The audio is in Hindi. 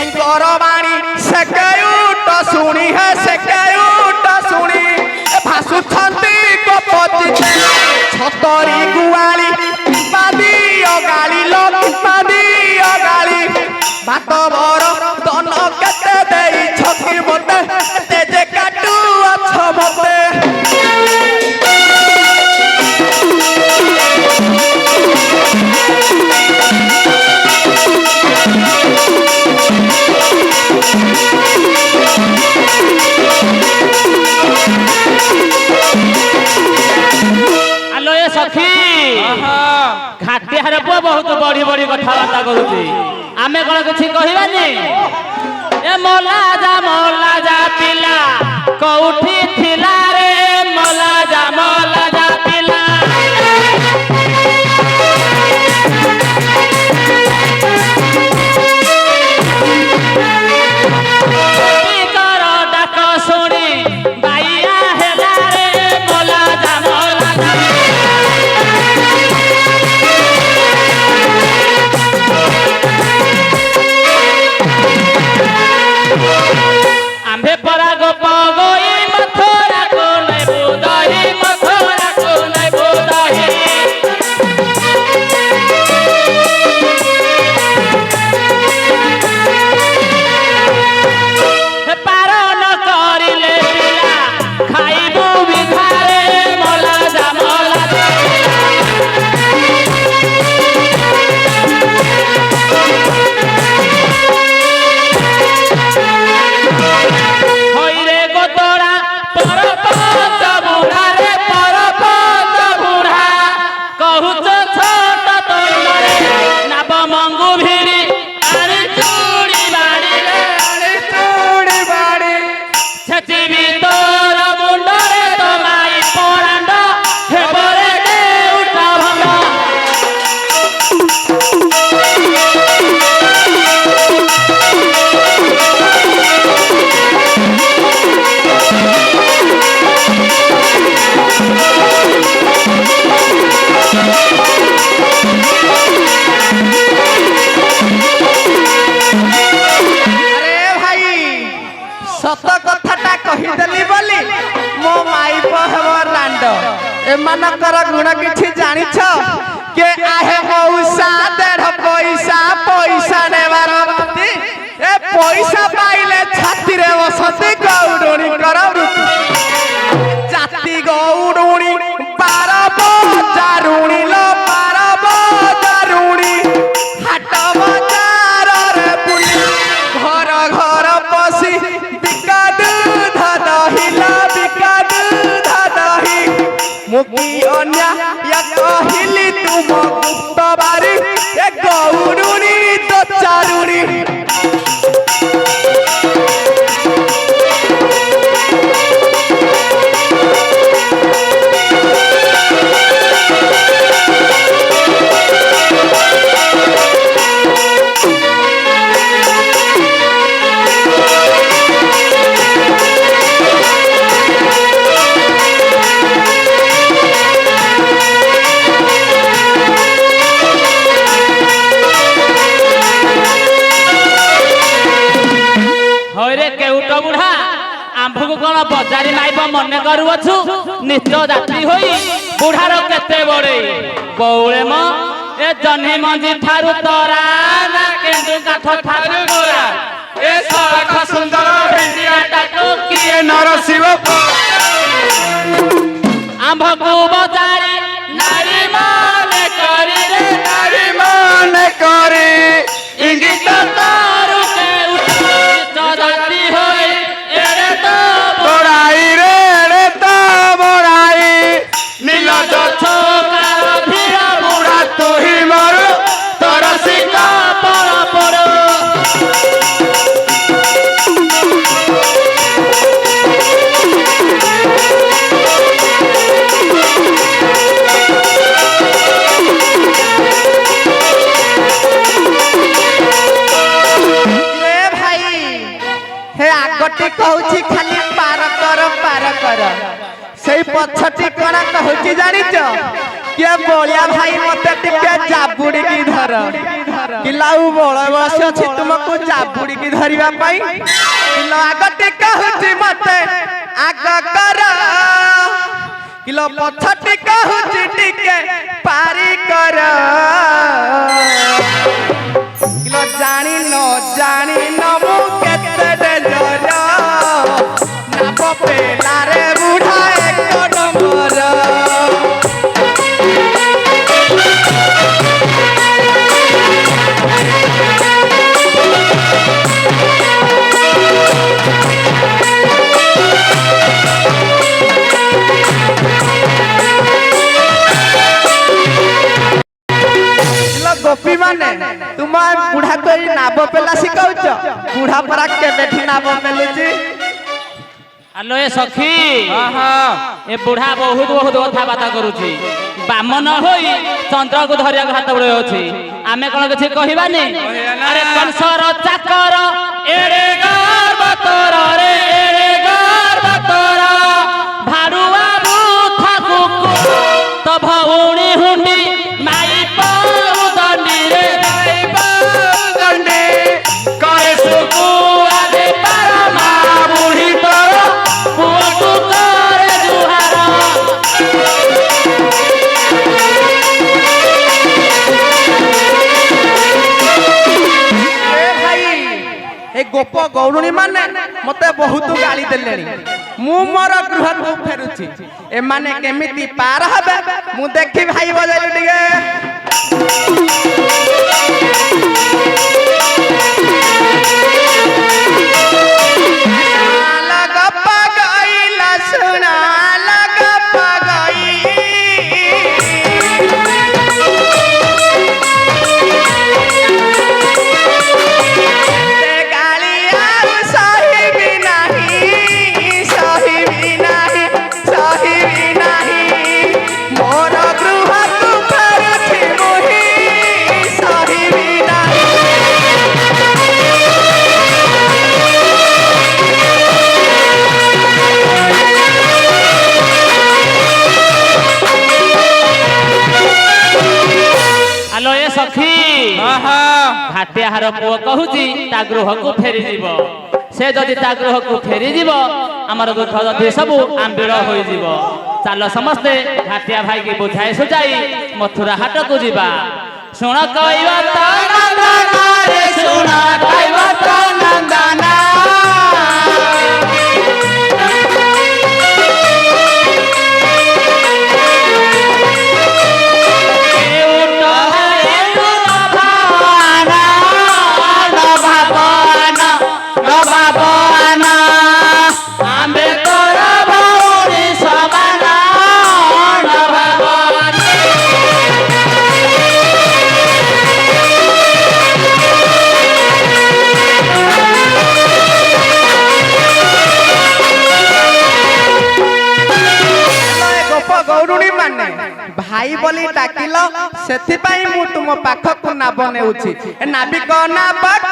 सेकर बाणी से कयूट सुनी है से कयूट सुनी भासु छंती गोपति छतरी गुआली पादी अगाली लो पादी अगाली भात बर तन केते देई छकी मते तेजे काटू अछ मते आलो ए सखी घाटिहार पुआ बहुत बड़ी बड़ी कथबार्ता करुची आमे कौन किसी कहबानी ए मोला जा पिला कौठी थिला रे मोला जा पिला डाक शुणी बाइया हेला रे मोला जा आंबे परा गोप गोई मथुरा को नहीं बुदाही मथुरा को नहीं बुदाही पारो न करिले पिला खाइबू बिघारे मोला जा হইরে গোতরা পরপত বুড়া রে পরপত বুড়া কহুচ ছোট তৈরে নাব মঙ্গু ভিড়ি আরে চুড়ি বাড়ি রে আরে চুড়ি বাড়ি ছেচিবি তোর মুন্ডরে তোমাই পরান্ড হেবরে দেউটা ভঙ্গ सत कथाटा कहीदेली बोली मो माई पहब रांड एमानकर गुण किछि जानिछ के आहे मौसा 1.5 पैसा पैसा नेबार बाती ए पैसा पाइले छाती रे बसती गौडुणी कर जाति गौडुणी 12 बजारुणी लो 12 बजारुणी हाट बजार रे बुली घर घर पसी मुकी अन्या या कहिली तुम गुप्त बारी ए गौरुणी तो चारुणी आंभको कौन बजारी नाइब मन करुअछु नित्य जात्री होई बुढ़ार केते बड़े बौले म ए जन्ही मंजी ठारू तोरा ना केंदु काठ ठारू गोरा ए सड़क सुंदर भिंडिया टाटू किए नरसिंह आंभको बजारी नारी मन करी रे नारी मन करी इंगित तारू के उठ जाती होई आगटी कहूची खाली पार कर से पछटी कणा कहूची जानिच के बोलिया भाई मते टिके जाबुड़ी की धर किलाउ बळ बस अछि तुमको चाबुडी की धरिबा पई किलो आग टिका होची मते आग कर किलो पछ टिका होची टिके पारी कर किलो जानी न मु केते डेंजर ना पपेला रे बुढ़ा एक नंबर गोपी माने तुम बुढ़ा को नाब पेला शिखाउछ बुढ़ा परा केबेठी नाब पेलुची आलो ए सखी ए बुढ़ा बहुत कथा बाता करूची बामन होई चंद्र को धरिया हाथ बड़े अछि आमे कोन किछि कहिबानी अरे कंसर चाकर एड़े गर्व तोर रे एड़े गर्व तोर भारुआ रूथा कुकु तो भौणी हुंडी माई पाउ दंडी रे माई पाउ दंडी करे सुकु आदे परमा बुढ़ी तोर पुअटु करे जुहार ए भाई ए गोप गौरुणी माने मते बहुत गाली देलेनी मु मोर गृह को फेरुची ए माने केमिति पार हबे मु देखि भाई बजाइलु दिगे लग पगइला सुना लग पगई आलो ए सखी घाटियाहार पुओ कहूची ता गृह को फेरी जीव से जदि ता गृह को फेरी जीव हमर दुख जदि सब आंबिळ होई जीव चाल समस्ते घाटिया भाई की बुझाई सुझाई मथुरा हाट को जीवा सुण कहवा तो नंदना रे सुण कहवा तो नंदना भाई बोली डाकिल से मु तुम पाखक नाब नेउछि नाबिक नाबक